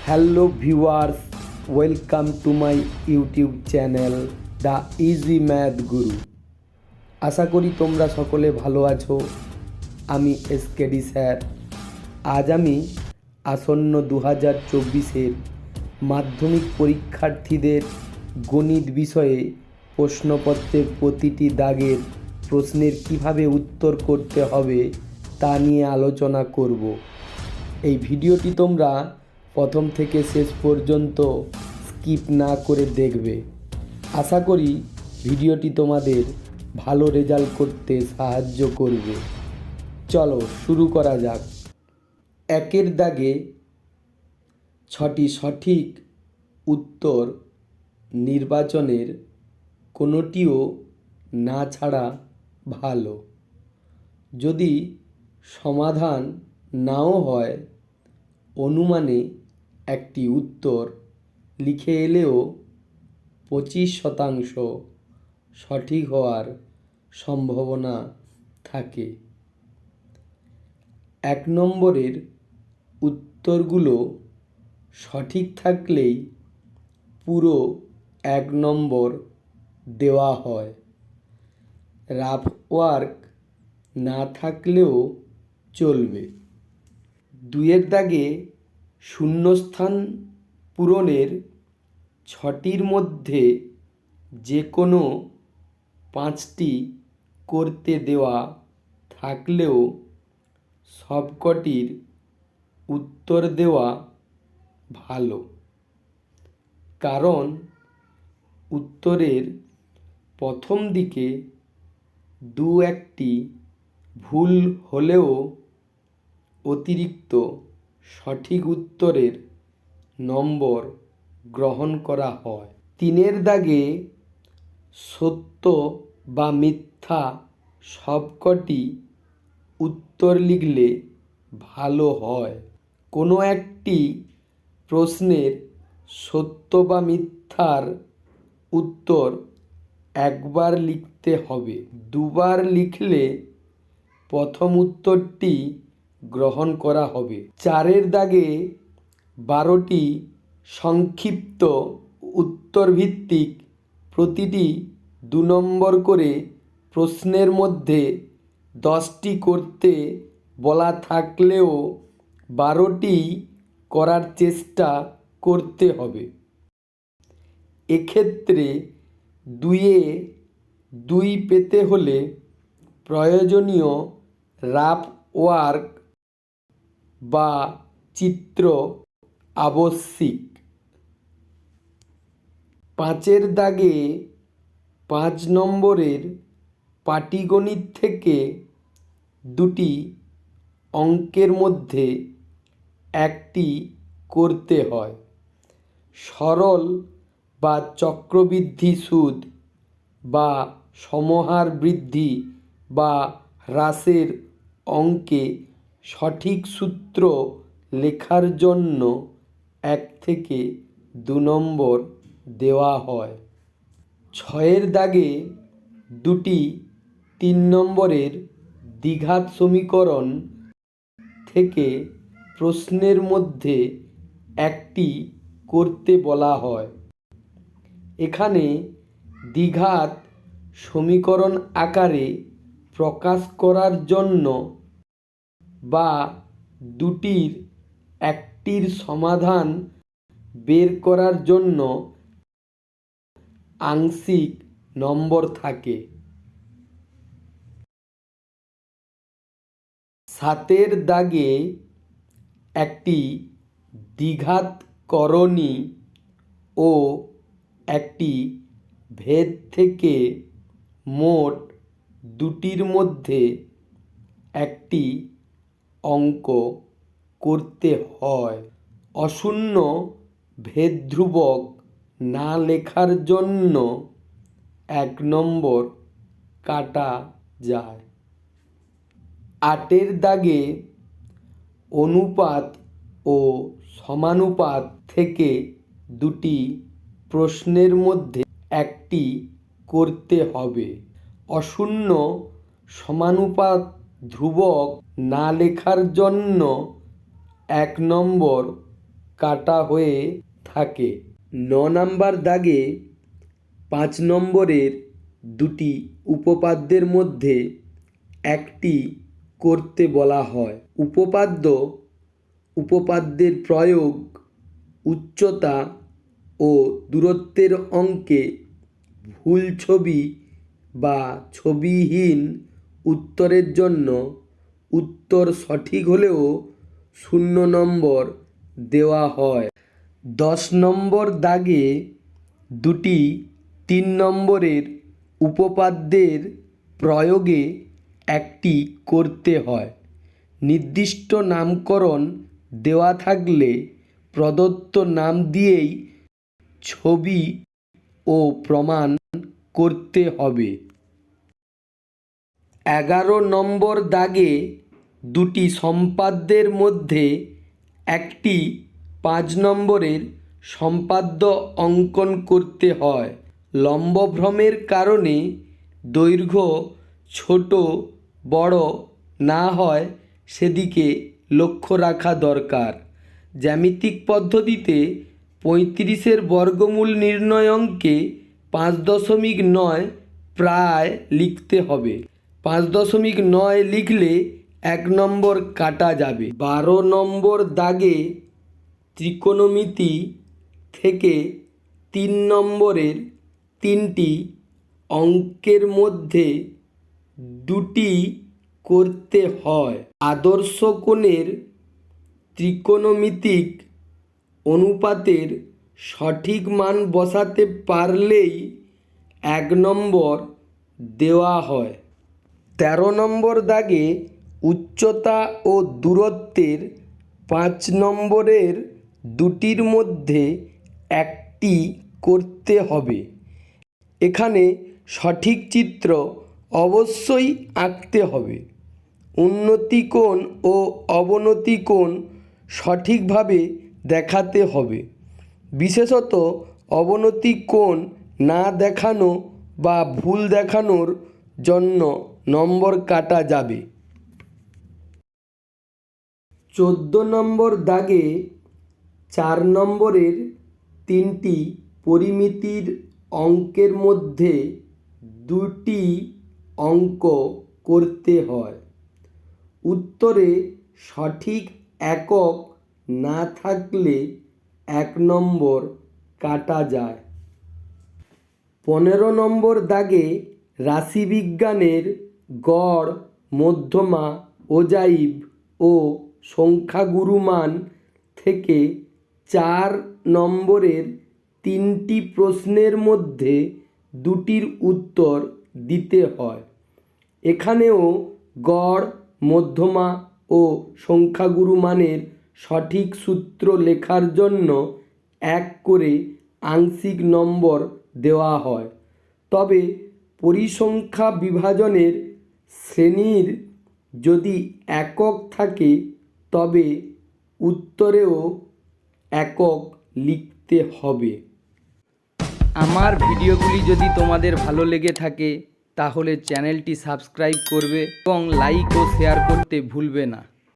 Hello viewers, welcome to my YouTube channel the easy math গুরু। আশা করি তোমরা সকলে ভালো আছো। আমি এসকেডি স্যার। আজ আমি আসন্ন 2024-এর মাধ্যমিক পরীক্ষার্থীদের গণিত বিষয়ে প্রশ্নপত্রের প্রতিটি দাগের প্রশ্নের কিভাবে উত্তর করতে হবে তা নিয়ে আলোচনা করব। এই ভিডিওটি তোমরা প্রথম থেকে শেষ পর্যন্ত স্কিপ না করে দেখবে। আশা করি ভিডিওটি তোমাদের ভালো রেজাল্ট করতে সাহায্য করবে। চলো শুরু করা যাক। একের দাগে 6টি সঠিক উত্তর নির্বাচনের কোনোটিও না ছাড়া ভালো। যদি সমাধান নাও হয়, অনুমানে একটি উত্তর লিখে এলেও 25% সঠিক হওয়ার সম্ভাবনা থাকে। 1 নম্বরের উত্তরগুলো সঠিক থাকলেই পুরো 1 নম্বর দেওয়া হয়। রাফ ওয়ার্ক না থাকলেও চলবে। 2-এর দাগে শূন্যস্থান পূরণের 6টির মধ্যে যে কোনো 5টি করতে দেওয়া থাকলেও সবকটির উত্তর দেওয়া ভালো, কারণ উত্তরের প্রথম দিকে 2-1টি ভুল হলেও অতিরিক্ত সঠিক উত্তরের নম্বর গ্রহণ করা হয়। 3-এর দাগে সত্য বা মিথ্যা সবকটি উত্তর লিখলে ভালো হয়। কোনো একটি প্রশ্নের সত্য বা মিথ্যার উত্তর একবার লিখতে হবে। 2বার লিখলে প্রথম উত্তরটি গ্রহণ করা হবে। 4-এর দাগে 12টি সংক্ষিপ্ত উত্তর ভিত্তিক প্রতিটি 2 নম্বর করে প্রশ্নের মধ্যে 10টি করতে বলা থাকলেও 12টি করার চেষ্টা করতে হবে। এক্ষেত্রে 2-এ 2 পেতে হলে প্রয়োজনীয় রাফ ওয়ার্ক বা চিত্র আবশ্যিক। 5-এর দাগে 5 নম্বরের পাটিগণিত থেকে 2টি অঙ্কের মধ্যে 1টি করতে হয়। সরল বা চক্রবৃদ্ধি সুদ বা সমহার বৃদ্ধি বা হ্রাসের অঙ্কে সঠিক সূত্র লেখার জন্য 1 থেকে 2 নম্বর দেওয়া হয়। 6-এর দাগে 2টি 3 নম্বরের দ্বিঘাত সমীকরণ থেকে প্রশ্নের মধ্যে 1টি করতে বলা হয়। এখানে দ্বিঘাত সমীকরণ আকারে প্রকাশ করার জন্য বা 2টির একটির সমাধান বের করার জন্য আংশিক নম্বর থাকে। 7-এর দাগে একটি দ্বিঘাত করণী ও একটি ভেদ থেকে মোট 2টির মধ্যে একটি অঙ্ক করতে হয়। অশূন্য ভেদ ধ্রুবক না লেখার জন্য 1 নম্বর কাটা যায়। 8-এর দাগে অনুপাত ও সমানুপাত থেকে 2টি প্রশ্নের মধ্যে 1টি করতে হবে। অশূন্য সমানুপাত ধ্রুবক না লেখার জন্য 1 নম্বর কাটা হয়ে থাকে। 9 নম্বর দাগে 5 নম্বরের দুটি উপপাদ্যের মধ্যে একটি করতে বলা হয়। উপপাদ্যের প্রয়োগ উচ্চতা ও দূরত্বের অঙ্কে ভুল ছবি বা ছবিহীন উত্তরের জন্য উত্তর সঠিক হলেও 0 নম্বর দেওয়া হয়। 10 নম্বর দাগে দুটি 3 নম্বরের উপপাদ্যের প্রয়োগে একটি করতে হয়। নির্দিষ্ট নামকরণ দেওয়া থাকলে প্রদত্ত নাম দিয়েই ছবি ও প্রমাণ করতে হবে। 11 নম্বর দাগে দুটি সম্পাদ্যের মধ্যে একটি 5 নম্বরের সম্পাদ্য অঙ্কন করতে হয়। লম্বভ্রমের কারণে দৈর্ঘ্য ছোট বড় না হয় সেদিকে লক্ষ্য রাখা দরকার। জ্যামিতিক পদ্ধতিতে 35-এর বর্গমূল নির্ণয় অঙ্কে 5.9 প্রায় লিখতে হবে। 5.9 লিখলে 1 নম্বর কাটা যাবে। 12 নম্বর দাগে ত্রিকোণমিতি থেকে 3 নম্বরের 3টি অঙ্কের মধ্যে দুটি করতে হয়। আদর্শ কোণের ত্রিকোণমিতিক অনুপাতের সঠিক মান বসাতে পারলেই 1 নম্বর দেওয়া হয়। 13 নম্বর দাগে উচ্চতা ও দূরত্বের 5 নম্বরের দুটির মধ্যে একটি করতে হবে। এখানে সঠিক চিত্র অবশ্যই আঁকতে হবে। উন্নতি কোণ ও অবনতি কোণ সঠিকভাবে দেখাতে হবে। বিশেষত অবনতি কোণ না দেখানো বা ভুল দেখানোর জন্য নম্বর কাটা যাবে। 14 নম্বর দাগে 4 নম্বরের 3টি পরিমিতির অঙ্কের মধ্যে দুটি অঙ্ক করতে হয়। উত্তরে সঠিক একক না থাকলে 1 নম্বর কাটা যায়। 15 নম্বর দাগে রাশিবিজ্ঞানের গড়, মধ্যমা, অজাইব ও সংখ্যাগুরু মান থেকে 4 নম্বরের 3টি প্রশ্নের মধ্যে দুটির উত্তর দিতে হয়। এখানেও গড়, মধ্যমা ও সংখ্যাগুরু মানের সঠিক সূত্র লেখার জন্য 1 করে আংশিক নম্বর দেওয়া হয়। তবে পরিসংখ্যা বিভাজনের শ্রেণীর যদি একক থাকে তবে উত্তরেও একক লিখতে হবে। আমার ভিডিওগুলি যদি তোমাদের ভালো লেগে থাকে তাহলে চ্যানেলটি সাবস্ক্রাইব করবে এবং লাইক ও শেয়ার করতে ভুলবে না।